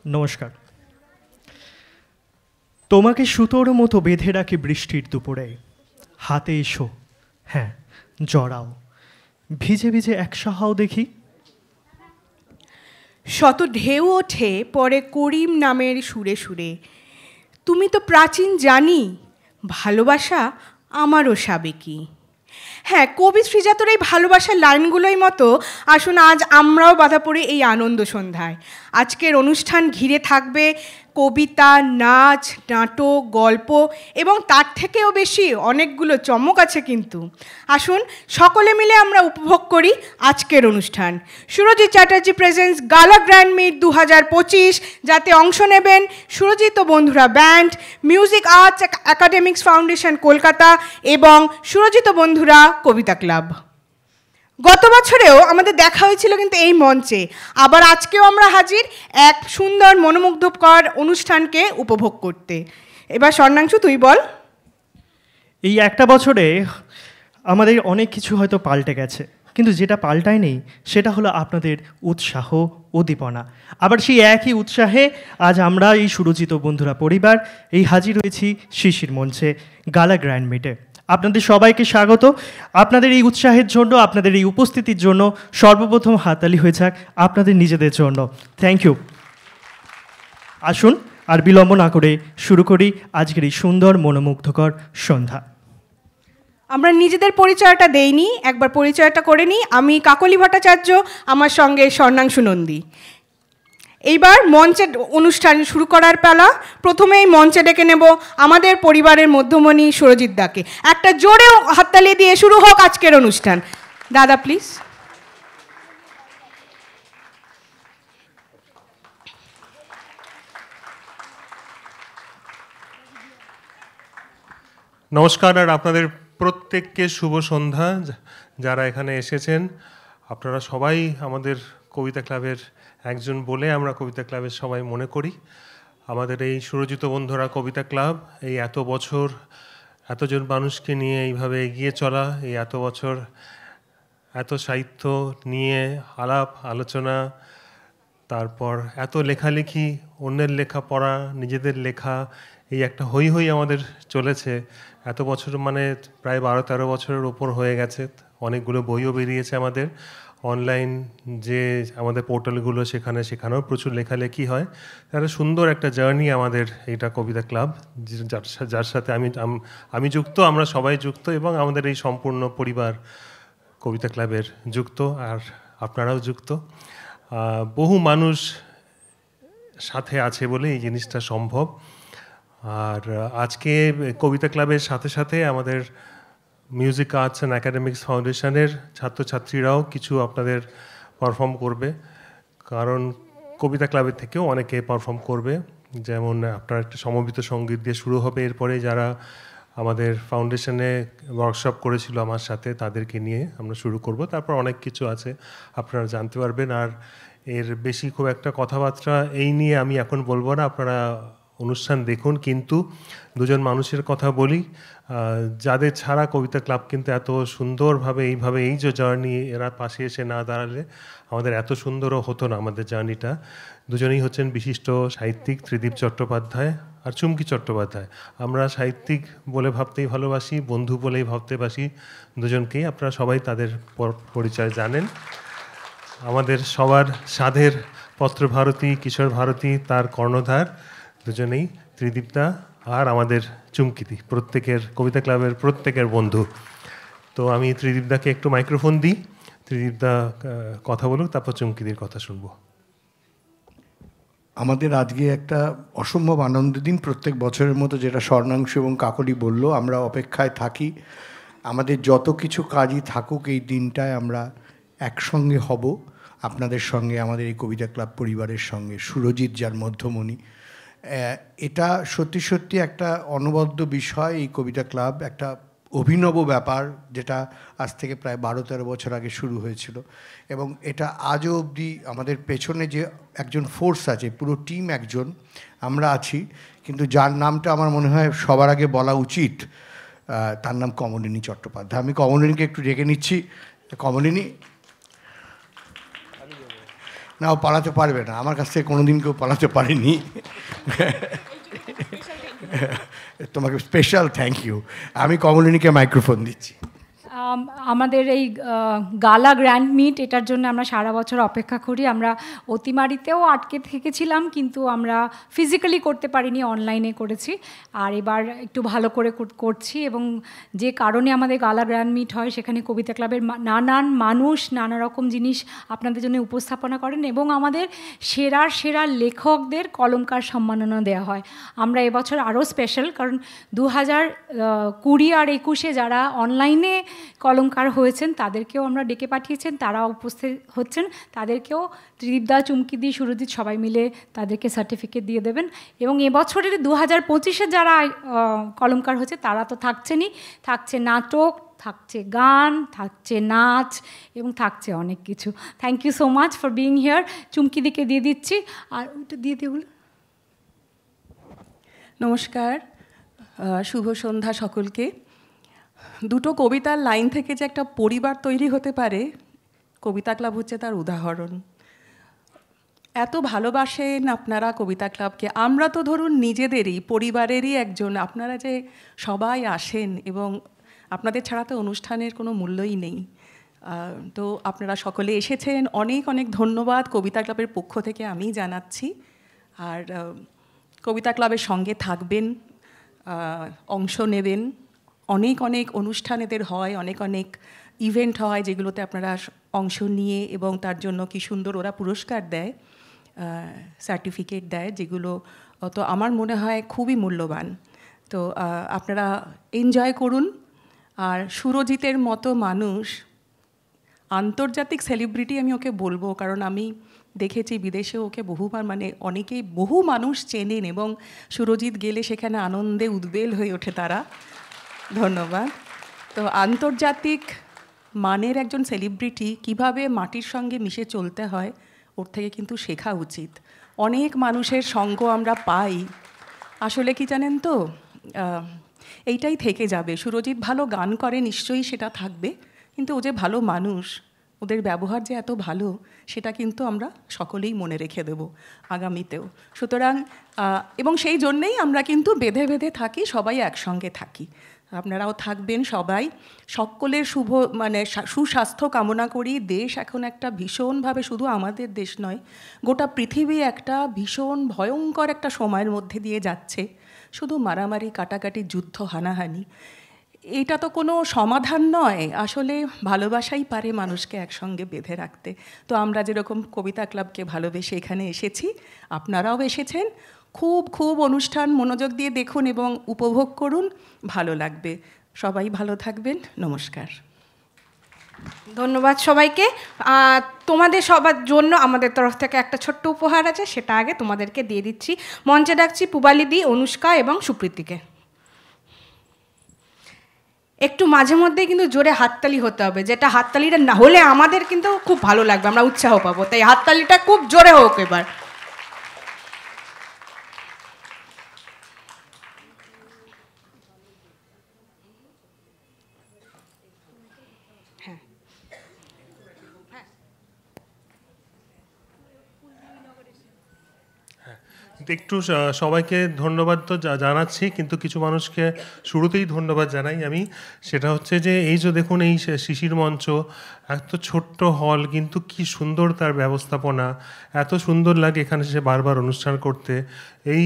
নমস্কার। তোমাকে সুতোর মতো বেঁধে রাখি বৃষ্টির দুপুরে, হাতে এসো, হ্যাঁ জড়াও, ভিজে ভিজে একসা হও দেখি। শত ঢেউ ওঠে পরে করিম নামের সুরে সুরে, তুমি তো প্রাচীন জানি, ভালোবাসা আমারও সাবেকি। হ্যাঁ, কবি শ্রীজাতর এই ভালোবাসার লাইনগুলোই মতো আসুন আজ আমরাও বাধা পড়ি এই আনন্দ সন্ধ্যায়। আজকের অনুষ্ঠান ঘিরে থাকবে কবিতা, নাচ, নাটক, গল্প এবং তার থেকেও বেশি অনেকগুলো চমক আছে। কিন্তু আসুন সকলে মিলে আমরা উপভোগ করি আজকের অনুষ্ঠান। সুরজিৎ চ্যাটার্জি প্রেজেন্টস গালা গ্র্যান্ড মিট 2025, যাতে অংশ নেবেন সুরজিৎ ও বন্ধুরা band, music arts academics foundation Kolkata এবং সুরজিৎ ও বন্ধুরা কবিতা ক্লাব। গত বছরেও আমাদের দেখা হয়েছিল কিন্তু এই মঞ্চে, আবার আজকেও আমরা হাজির এক সুন্দর মনোমুগ্ধকর অনুষ্ঠানকে উপভোগ করতে। এবার স্বর্ণাংশু তুই বল। এই একটা বছরে আমাদের অনেক কিছু হয়তো পাল্টে গেছে, কিন্তু যেটা পাল্টায়নি সেটা হলো আপনাদের উৎসাহ, উদ্দীপনা। আবার সেই একই উৎসাহে আজ আমরা এই সুরজিৎ বন্ধুরা পরিবার এই হাজির হয়েছি শিশির মঞ্চে গালা গ্র্যান্ড মিটে। আপনাদের সবাইকে স্বাগত। আপনাদের এই উৎসাহের জন্য, আপনাদের এই উপস্থিতির জন্য সর্বপ্রথম হাততালি হয়ে যাক আপনাদের নিজেদের জন্য। Thank you. আসুন আর বিলম্ব না করে শুরু করি আজকের এই সুন্দর মনোমুগ্ধকর সন্ধ্যা। আমরা নিজেদের পরিচয়টা দেইনি, একবার পরিচয়টা করে নিই। আমি কাকলি ভট্টাচার্য, আমার সঙ্গে স্বর্ণাংশু নন্দী। এইবার মঞ্চের অনুষ্ঠান শুরু করার পালা। প্রথমেই মঞ্চে ডেকে নেব আমাদের পরিবারের মধ্যমণি সুরজিৎ দাকে। একটা জোরে হাততালি দিয়ে শুরু হোক আজকের অনুষ্ঠান। দাদা প্লিজ। নমস্কার, আর আপনাদের প্রত্যেককে শুভ সন্ধ্যা। যারা এখানে এসেছেন আপনারা সবাই আমাদের কবিতা ক্লাবের একজন বলে আমরা কবিতা ক্লাবের সবাই মনে করি। আমাদের এই সুরজিৎ বন্ধুরা কবিতা ক্লাব এই এত বছর এতজন মানুষকে নিয়ে এইভাবে এগিয়ে চলা, এই এত বছর এত সাহিত্য নিয়ে আলাপ আলোচনা, তারপর এত লেখালেখি, অন্যের লেখা পড়া, নিজেদের লেখা, এই একটা হই হই আমাদের চলেছে এত বছর, মানে প্রায় 12-13 বছরের ওপর হয়ে গেছে। অনেকগুলো বইও বেরিয়েছে আমাদের, অনলাইন যে আমাদের পোর্টালগুলো সেখানেও প্রচুর লেখালেখি হয়। একটা সুন্দর একটা জার্নি আমাদের এইটা কবিতা ক্লাব, যার সাথে আমি যুক্ত, আমরা সবাই যুক্ত এবং আমাদের এই সম্পূর্ণ পরিবার কবিতা ক্লাবের যুক্ত, আর আপনারাও যুক্ত। বহু মানুষ সাথে আছে বলে এই জিনিসটা সম্ভব। আর আজকে কবিতা ক্লাবের সাথে সাথে আমাদের মিউজিক আর্টস অ্যান্ড একাডেমিক্স ফাউন্ডেশনের ছাত্রছাত্রীরাও কিছু আপনাদের পারফর্ম করবে, কারণ কবিতা ক্লাবের থেকেও অনেকে পারফর্ম করবে। যেমন আপনার একটা সমবেত সঙ্গীত দিয়ে শুরু হবে, এরপরে যারা আমাদের ফাউন্ডেশনে ওয়ার্কশপ করেছিল আমার সাথে তাদেরকে নিয়ে আমরা শুরু করব। তারপর অনেক কিছু আছে আপনারা জানতে পারবেন। আর এর বেশি খুব একটা কথাবার্তা এই নিয়ে আমি এখন বলবো না, আপনারা অনুষ্ঠান দেখুন। কিন্তু দুজন মানুষের কথা বলি যাদের ছাড়া কবিতা ক্লাব কিন্তু এত সুন্দরভাবে এইভাবে এই যে জার্নি, এরা পাশে এসে না দাঁড়ালে আমাদের এত সুন্দরও হতো না আমাদের জার্নিটা। দুজনেই হচ্ছেন বিশিষ্ট সাহিত্যিক, ত্রিদীপ চট্টোপাধ্যায় আর চুমকি চট্টোপাধ্যায়। আমরা সাহিত্যিক বলে ভাবতেই ভালোবাসি, বন্ধু বলেই ভাবতে বাসি দুজনকেই। আপনারা সবাই তাদের পরিচয় জানেন। আমাদের সবার সাধের পত্রভারতী, কিশোর ভারতী তার কর্ণধার দুজনেই, ত্রিদীপদা আর আমাদের চুমকিদি, প্রত্যেকের কবিতা ক্লাবের প্রত্যেকের বন্ধু। তো আমি ত্রিদীপদাকে একটু মাইক্রোফোন দিই, ত্রিদীপদা কথা বলুক, তারপর চুমকিদির কথা শুনবো। আমাদের আজকে একটা অসম্ভব আনন্দের দিন, প্রত্যেক বছরের মতো, যেটা স্বর্ণাংশু এবং কাকলি বলল। আমরা অপেক্ষায় থাকি, আমাদের যত কিছু কাজই থাকুক এই দিনটায় আমরা একসঙ্গে হব আপনাদের সঙ্গে, আমাদের এই কবিতা ক্লাব পরিবারের সঙ্গে। সুরজিৎ যার মধ্যমণি, এটা সত্যি সত্যি একটা অনবদ্য বিষয়। এই কবিতা ক্লাব একটা অভিনব ব্যাপার, যেটা আজ থেকে প্রায় 12-13 বছর আগে শুরু হয়েছিল, এবং এটা আজও অবধি আমাদের পেছনে যে একজন ফোর্স আছে, পুরো টিম একজন আমরা আছি, কিন্তু যার নামটা আমার মনে হয় সবার আগে বলা উচিত, তার নাম কমলিনী চট্টোপাধ্যায়। আমি কমলিনীকে একটু ডেকে নিচ্ছি। কমলিনী, না, ও পালাতে পারবে না, আমার কাছ থেকে কোনোদিন কেউ পালাতে পারেনি। তোমাকে স্পেশাল থ্যাংক ইউ। আমি কমলিনীকে মাইক্রোফোন দিচ্ছি। আমাদের এই গালা গ্র্যান্ড মিট, এটার জন্য আমরা সারা বছর অপেক্ষা করি। আমরা অতিমারিতেও আটকে থেকেছিলাম, কিন্তু আমরা ফিজিক্যালি করতে পারিনি, অনলাইনে করেছি। আর এবার একটু ভালো করে করছি, এবং যে কারণে আমাদের গালা গ্র্যান্ড মিট হয়, সেখানে কবিতা ক্লাবের নানান মানুষ নানা রকম জিনিস আপনাদের জন্য উপস্থাপনা করেন, এবং আমাদের সেরা লেখকদের কলমকার সম্মাননা দেওয়া হয়। আমরা এবছর আরও স্পেশাল, কারণ 2020 আর 21 যারা অনলাইনে কলমকার হয়েছেন তাদেরকেও আমরা ডেকে পাঠিয়েছেন, তারা উপস্থিত হচ্ছেন। তাদেরকেও ত্রিদীপদা, চুমকিদি, সুরজিৎ সবাই মিলে তাদেরকে সার্টিফিকেট দিয়ে দেবেন। এবং এবছরের 2025 যারা কলমকার হয়েছে তারা তো থাকছেনই, থাকছে নাটক, থাকছে গান, থাকছে নাচ, এবং থাকছে অনেক কিছু। Thank you so much for being here. চুমকিদিকে দিয়ে দিচ্ছি, আর ওটা দিয়ে দিয়ে বলুন। নমস্কার, শুভ সন্ধ্যা সকলকে। দুটো কবিতার লাইন থেকে যে একটা পরিবার তৈরি হতে পারে, কবিতা ক্লাব হচ্ছে তার উদাহরণ। এত ভালোবাসেন আপনারা কবিতা ক্লাবকে। আমরা তো ধরুন নিজেদেরই পরিবারেরই একজন, আপনারা যে সবাই আসেন, এবং আপনাদের ছাড়া তো অনুষ্ঠানের কোনো মূল্যই নেই। তো আপনারা সকলে এসেছেন, অনেক অনেক ধন্যবাদ কবিতা ক্লাবের পক্ষ থেকে আমি জানাচ্ছি। আর কবিতা ক্লাবের সঙ্গে থাকবেন, অংশ নেবেন। অনেক অনেক অনুষ্ঠান এদের হয়, অনেক অনেক ইভেন্ট হয়, যেগুলোতে আপনারা অংশ নিয়ে, এবং তার জন্য কি সুন্দর ওরা পুরস্কার দেয়, সার্টিফিকেট দেয়, যেগুলো তো আমার মনে হয় খুবই মূল্যবান। তো আপনারা এনজয় করুন। আর সুরজিতের মতো মানুষ, আন্তর্জাতিক সেলিব্রিটি আমি ওকে বলবো, কারণ আমি দেখেছি বিদেশে ওকে বহুবার, মানে অনেকেই, বহু মানুষ চেনেন, এবং সুরজিৎ গেলে সেখানে আনন্দে উদ্বেল হয়ে ওঠে তারা। ধন্যবাদ। তো আন্তর্জাতিক মানের একজন সেলিব্রিটি কিভাবে মাটির সঙ্গে মিশে চলতে হয়, ওর থেকে কিন্তু শেখা উচিত। অনেক মানুষের সঙ্গ আমরা পাই, আসলে কি জানেন তো, এইটাই থেকে যাবে। সুরজিৎ ভালো গান করে, নিশ্চয়ই সেটা থাকবে, কিন্তু ও যে ভালো মানুষ, ওদের ব্যবহার যে এত ভালো, সেটা কিন্তু আমরা সকলেই মনে রেখে দেব আগামীতেও। সুতরাং এবং সেই জন্যেই আমরা কিন্তু বেঁধে বেঁধে থাকি, সবাই একসঙ্গে থাকি। আপনারাও থাকবেন সবাই। সকলের সুস্বাস্থ্য কামনা করি। দেশ এখন একটা ভীষণভাবে, শুধু আমাদের দেশ নয়, গোটা পৃথিবী একটা ভীষণ ভয়ঙ্কর একটা সময়ের মধ্যে দিয়ে যাচ্ছে। শুধু মারামারি, কাটাকাটি, যুদ্ধ, হানাহানি, এটা তো কোনো সমাধান নয়। আসলে ভালোবাসাই পারে মানুষকে একসঙ্গে বেঁধে রাখতে। তো আমরা যেরকম কবিতা ক্লাবকে ভালোবেসে এখানে এসেছি, আপনারাও এসেছেন। খুব খুব অনুষ্ঠান মনোযোগ দিয়ে দেখুন এবং উপভোগ করুন, ভালো লাগবে। সবাই ভালো থাকবেন। নমস্কার। ধন্যবাদ সবাইকে। তোমাদের সবার জন্য আমাদের তরফ থেকে একটা ছোট্ট উপহার আছে, সেটা আগে তোমাদেরকে দিয়ে দিচ্ছি। মঞ্চে ডাকছি পূবালিদি, অনুষ্কা এবং সুপ্রীতিকে। একটু মাঝে মধ্যেই কিন্তু জোরে হাততালি হতে হবে, যেটা হাততালিটা না হলে আমাদের কিন্তু খুব ভালো লাগবে, আমরা উৎসাহ পাবো। তাই হাততালিটা খুব জোরে হোক এবার। একটু সবাইকে ধন্যবাদ তো জানাচ্ছি, কিন্তু কিছু মানুষকে শুরুতেই ধন্যবাদ জানাই আমি। সেটা হচ্ছে যে এই যে দেখুন, এই শিশির মঞ্চ, এত ছোট্ট হল, কিন্তু কি সুন্দর তার ব্যবস্থাপনা, এত সুন্দর লাগে এখানে এসে বারবার অনুষ্ঠান করতে। এই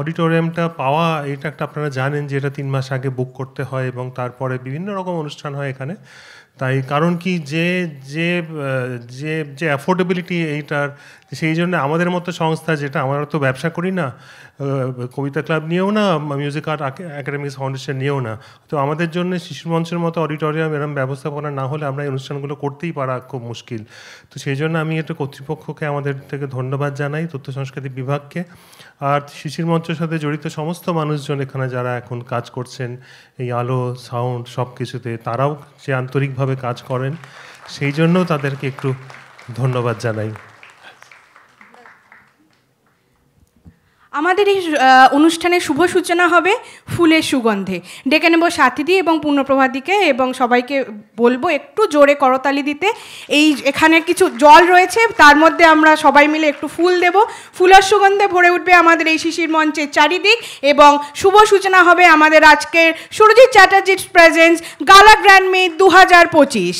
অডিটোরিয়ামটা পাওয়া, এটা একটা আপনারা জানেন যে এটা 3 মাস আগে বুক করতে হয়, এবং তারপরে বিভিন্ন রকম অনুষ্ঠান হয় এখানে। তাই কারণ কি, যে যে যে যে অ্যাফোর্ডেবিলিটি এইটার, সেই জন্য আমাদের মতো সংস্থা, যেটা আমরা তো ব্যবসা করি না, কবিতা ক্লাব নিয়েও না, মিউজিক আর্ট একাডেমিক্স ফাউন্ডেশন নিয়েও না, তো আমাদের জন্য শিশু মঞ্চের মতো অডিটোরিয়াম এরম ব্যবস্থাপনা না হলে আমরা এই অনুষ্ঠানগুলো করতেই পারা খুব মুশকিল। তো সেই জন্য আমি একটা কর্তৃপক্ষকে আমাদের থেকে ধন্যবাদ জানাই, তথ্য সংস্কৃতি বিভাগকে, আর শিশির মঞ্চের সাথে জড়িত সমস্ত মানুষজন এখানে যারা এখন কাজ করছেন, এই আলো, সাউন্ড, সব কিছুতে, তারাও যে আন্তরিকভাবে কাজ করেন, সেই জন্য তাদেরকে একটু ধন্যবাদ জানাই। আমাদের এই অনুষ্ঠানের শুভ সূচনা হবে ফুলের সুগন্ধে। ডেকে নেব সাথীদি এবং পূর্ণপ্রভাদিকে এবং সবাইকে বলবো একটু জোরে করতালি দিতে। এই এখানে কিছু জল রয়েছে, তার মধ্যে আমরা সবাই মিলে একটু ফুল দেব। ফুলের সুগন্ধে ভরে উঠবে আমাদের এই শিশির মঞ্চের চারিদিক এবং শুভ সূচনা হবে আমাদের আজকের সুরজিৎ চ্যাটার্জির প্রেজেন্স গালা গ্র্যান্ড মিট 2025।